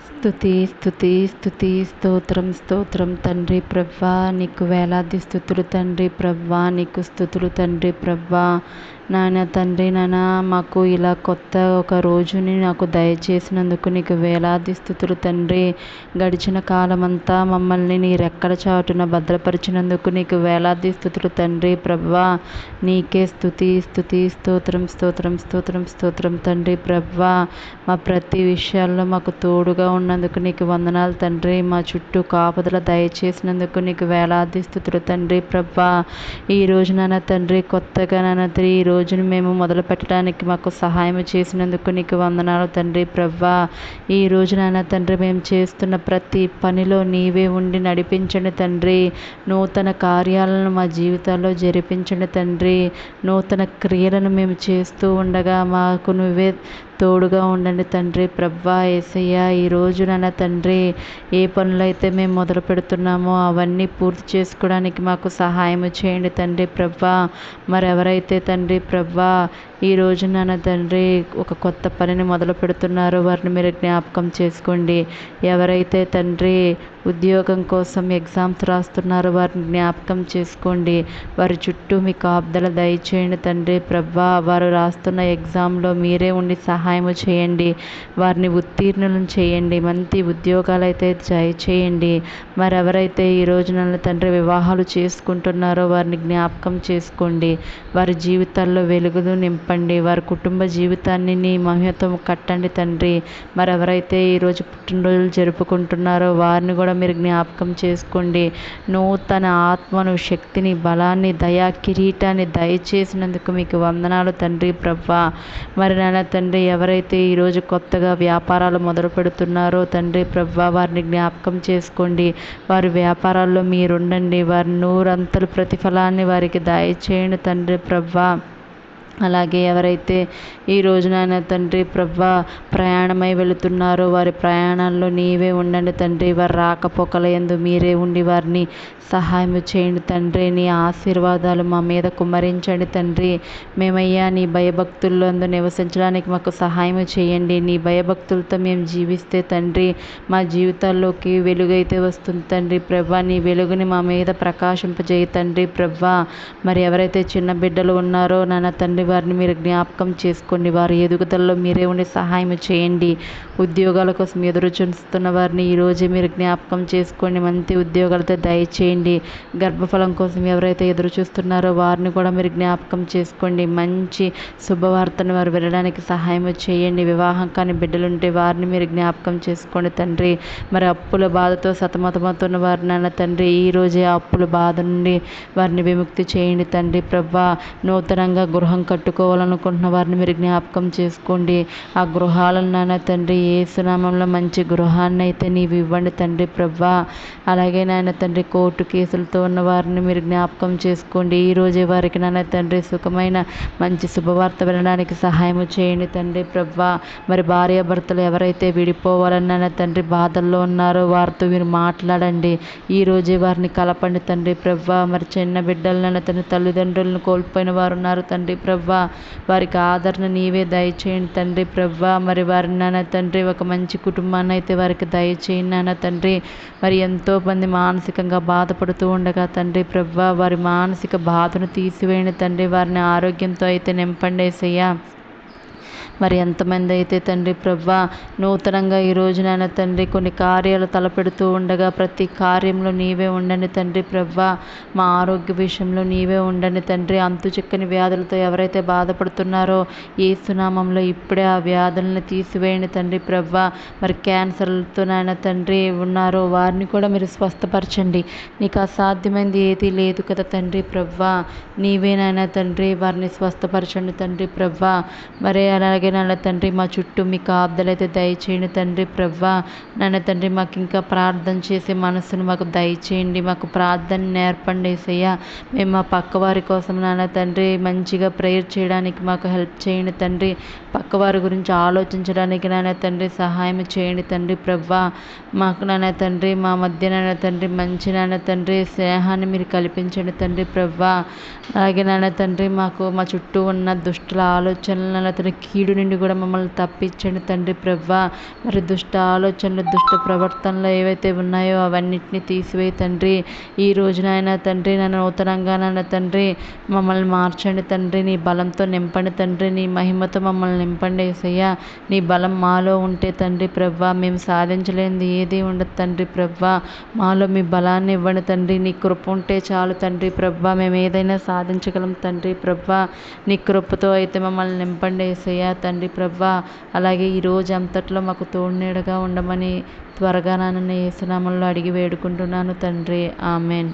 స్తుతి స్తుతి స్తుతి స్తోత్రం స్తోత్రం తండ్రి ప్రవ్వా, నీకు వేలాది స్తుతులు తండ్రి ప్రవ్వా, నీకు స్తుతులు తండ్రి ప్రవ్వా. నాయన తండ్రి, నాన్న మాకు ఇలా కొత్త ఒక రోజుని నాకు దయచేసినందుకు నీకు వేలాది స్తుతులు తండ్రి. గడిచిన కాలమంతా మమ్మల్ని నీ రెక్కల చాటున భద్రపరిచినందుకు నీకు వేలాది స్తుతులు తండ్రి ప్రవ్వా. నీకే స్తుతి స్తుతి స్తోత్రం స్తోత్రం స్తోత్రం స్తోత్రం తండ్రి ప్రవ్వా. మా ప్రతి విషయాల్లో మాకు తోడుగా ఉన్నందుకు నీకు వందనాలు తండ్రి. మా చుట్టూ కాపుదల దయచేసినందుకు నీకు వేలాది స్తుతులు తండ్రి ప్రవ్వా. ఈ రోజు నాన్న తండ్రి, కొత్తగా నాన్న తండ్రి ఈ రోజును మేము మొదలు పెట్టడానికి మాకు సహాయం చేసినందుకు నీకు వందనాలు తండ్రి ప్రవ్వా. ఈ రోజు నాన్న తండ్రి, మేము చేస్తున్న ప్రతి పనిలో నీవే ఉండి నడిపించండి తండ్రి. నూతన కార్యాలను మా జీవితాల్లో జరిపించండి తండ్రి. నూతన క్రియలను మేము చేస్తూ ఉండగా మాకు నువ్వే తోడుగా ఉండండి తండ్రి ప్రవ్వా. యేసయ్య, ఈరోజు నాన్న తండ్రి, ఏ పనులైతే మేము మొదలు పెడుతున్నామో అవన్నీ పూర్తి చేసుకోవడానికి మాకు సహాయం చేయండి తండ్రి ప్రవ్వా. మరెవరైతే తండ్రి ప్రవ్వా ఈ రోజు నాన్న తండ్రి ఒక కొత్త పనిని మొదలు పెడుతున్నారో వారిని మీరు జ్ఞాపకం చేసుకోండి. ఎవరైతే తండ్రి ఉద్యోగం కోసం ఎగ్జామ్స్ రాస్తున్నారో వారిని జ్ఞాపకం చేసుకోండి. వారి చుట్టూ మీ కాపుదల దయచేయండి తండ్రి ప్రవ్వా. వారు రాస్తున్న ఎగ్జామ్లో మీరే ఉండి సహాయం చేయండి. వారిని ఉత్తీర్ణులను చేయండి. మంచి ఉద్యోగాలు అయితే దయచేయండి. మరెవరైతే ఈ రోజు నన్ను తండ్రి వివాహాలు చేసుకుంటున్నారో వారిని జ్ఞాపకం చేసుకోండి. వారి జీవితాల్లో వెలుగులు నింపండి. వారి కుటుంబ జీవితాన్ని నీ మహిమతో కట్టండి తండ్రి. మరెవరైతే ఈరోజు పుట్టినరోజులు జరుపుకుంటున్నారో వారిని కూడా మీరు జ్ఞాపకం చేసుకోండి. నూతన ఆత్మను, శక్తిని, బలాన్ని, దయా కిరీటాన్ని దయచేసినందుకు మీకు వందనాలు తండ్రి ప్రవ్వా. మరి నాన్న తండ్రి, ఎవరైతే ఈరోజు కొత్తగా వ్యాపారాలు మొదలు పెడుతున్నారో తండ్రి ప్రవ్వా, వారిని జ్ఞాపకం చేసుకోండి. వారి వ్యాపారాల్లో మీరుండండి. వారి నూరంతల ప్రతిఫలాన్ని వారికి దయచేయండి తండ్రి ప్రవ్వా. అలాగే ఎవరైతే ఈ రోజు నాయన తండ్రి ప్రవ్వా ప్రయాణమై వెళుతున్నారో వారి ప్రయాణాల్లో నీవే ఉండండి తండ్రి. వారి రాకపోకల యందు మీరే ఉండి వారిని సహాయం చేయండి తండ్రి. నీ ఆశీర్వాదాలు మా మీద కుమ్మరించండి తండ్రి. మేమయ్యా నీ భయభక్తుల్లో నివసించడానికి మాకు సహాయం చేయండి. నీ భయభక్తులతో మేము జీవిస్తే తండ్రి మా జీవితాల్లోకి వెలుగైతే వస్తుంది తండ్రి ప్రవ్వా. నీ వెలుగుని మా మీద ప్రకాశింపజేయ తండ్రి ప్రవ్వా. మరి ఎవరైతే చిన్న బిడ్డలు ఉన్నారో నాన్న తండ్రి, వారిని మీరు జ్ఞాపకం చేసుకోండి. వారి ఎదుగుదలలో మీరే ఉండి సహాయం చేయండి. ఉద్యోగాల కోసం ఎదురు చూస్తున్న వారిని ఈరోజే మీరు జ్ఞాపకం చేసుకోండి. మంచి ఉద్యోగాలతో దయచేయండి. గర్భఫలం కోసం ఎవరైతే ఎదురు చూస్తున్నారో వారిని కూడా మీరు జ్ఞాపకం చేసుకోండి. మంచి శుభవార్తను వారు వినడానికి సహాయం చేయండి. వివాహం కాని బిడ్డలుంటే వారిని మీరు జ్ఞాపకం చేసుకోండి తండ్రి. మరి అప్పుల బాధతో సతమతమవుతున్న వారిని నాన్న తండ్రి, ఈరోజే ఆ అప్పుల బాధ నుండి వారిని విముక్తి చేయండి తండ్రి ప్రభా. నూతనంగా గృహం కట్టుకోవాలనుకుంటున్న వారిని మీరు జ్ఞాపకం చేసుకోండి. ఆ గృహాలను నాన్న తండ్రి యేసునామంలో మంచి గృహాన్ని అయితే నీవు ఇవ్వండి తండ్రి ప్రవ్వా. అలాగే నాయన తండ్రి, కోర్టు కేసులతో ఉన్న వారిని మీరు జ్ఞాపకం చేసుకోండి. ఈరోజే వారికి నాన్న తండ్రి సుఖమైన మంచి శుభవార్త వినడానికి సహాయం చేయండి తండ్రి ప్రవ్వా. మరి భార్యాభర్తలు ఎవరైతే విడిపోవాలని నాన్న తండ్రి బాధల్లో ఉన్నారో వారితో మీరు మాట్లాడండి. ఈరోజే వారిని కలపండి తండ్రి ప్రవ్వా. మరి చిన్న బిడ్డలు నాన్న తండ్రి తల్లిదండ్రులను కోల్పోయిన వారు ఉన్నారు తండ్రి ప్రవ్వా. వారికి ఆదరణ నీవే దయచేయండి తండ్రి ప్రవ్వా. మరి వారి నాన్న తండ్రి ఒక మంచి కుటుంబాన్ని అయితే వారికి దయచేయండి నాన్న తండ్రి. మరి ఎంతోమంది మానసికంగా బాధపడుతూ ఉండగా తండ్రి ప్రవ్వా, వారి మానసిక బాధను తీసివేయండి తండ్రి. వారిని ఆరోగ్యంతో అయితే నింపండి యేసయ్యా. మరి ఎంతమంది అయితే తండ్రి ప్రవ్వా నూతనంగా ఈరోజు నాన్న తండ్రి కొన్ని కార్యాలు తలపెడుతూ ఉండగా ప్రతి కార్యంలో నీవే ఉండండి తండ్రి ప్రవ్వా. మా ఆరోగ్య విషయంలో నీవే ఉండండి తండ్రి. అంతు చిక్కని వ్యాధులతో ఎవరైతే బాధపడుతున్నారో యేసునామంలో ఇప్పుడే ఆ వ్యాధులను తీసివేయండి తండ్రి ప్రవ్వా. మరి క్యాన్సర్లతో నాయన తండ్రి ఉన్నారో వారిని కూడా మీరు స్వస్థపరచండి. నీకు అసాధ్యమైంది ఏదీ లేదు కదా తండ్రి ప్రవ్వా. నీవే నాయన తండ్రి వారిని స్వస్థపరచండి తండ్రి ప్రవ్వా. మరి అలాగే నాన్న తండ్రి మా చుట్టూ మీ కాపుదలైతే దయచేయండి తండ్రి ప్రవ్వా. నాన్న తండ్రి, మాకు ఇంకా ప్రార్థన చేసే మనసును మాకు దయచేయండి. మాకు ప్రార్థన నేర్పండి యేసయ్యా. మేము మా పక్క వారి కోసం నాన్న తండ్రి మంచిగా ప్రేయర్ చేయడానికి మాకు హెల్ప్ చేయండి తండ్రి. పక్కవారి గురించి ఆలోచించడానికి నాన్న తండ్రి సహాయం చేయండి తండ్రి ప్రవ్వా. మాకు నాన్న తండ్రి మా మధ్య నాన్న తండ్రి మంచి నాన్న తండ్రి స్నేహాన్ని మీరు కల్పించండి తండ్రి ప్రవ్వా. అలాగే నాన్న తండ్రి మాకు మా చుట్టూ ఉన్న దుష్టుల ఆలోచనలను నాన్న తండ్రి కీడు నుండి కూడా మమ్మల్ని తప్పించండి తండ్రి ప్రభా. మరి దుష్ట ఆలోచనలు, దుష్ట ప్రవర్తనలు ఏవైతే ఉన్నాయో అవన్నిటిని తీసివేయి తండ్రి. ఈ రోజునైనా తండ్రి నన్ను నూతనంగానైనా తండ్రి మమ్మల్ని మార్చండి తండ్రి. నీ బలంతో నింపండి తండ్రి. నీ మహిమతో మమ్మల్ని నింపండి యేసయ్యా. నీ బలం మాలో ఉంటే తండ్రి ప్రభా మేము సాధించలేనిది ఏది ఉండదు తండ్రి ప్రభా. మాలో మీ బలాన్ని ఇవ్వండి తండ్రి. నీ కృప ఉంటే చాలు తండ్రి ప్రభా. మేము ఏదైనా సాధించగలం తండ్రి ప్రభా. నీ కృపతో అయితే మమ్మల్ని నింపండి యేసయ్యా తండ్రి ప్రభా. అలాగే ఈ రోజు అంతట్లో మాకు తోడునీడగా ఉండమని త్వరగా నన్ను యేసు నామములో అడిగి వేడుకుంటున్నాను తండ్రి. ఆమెన్.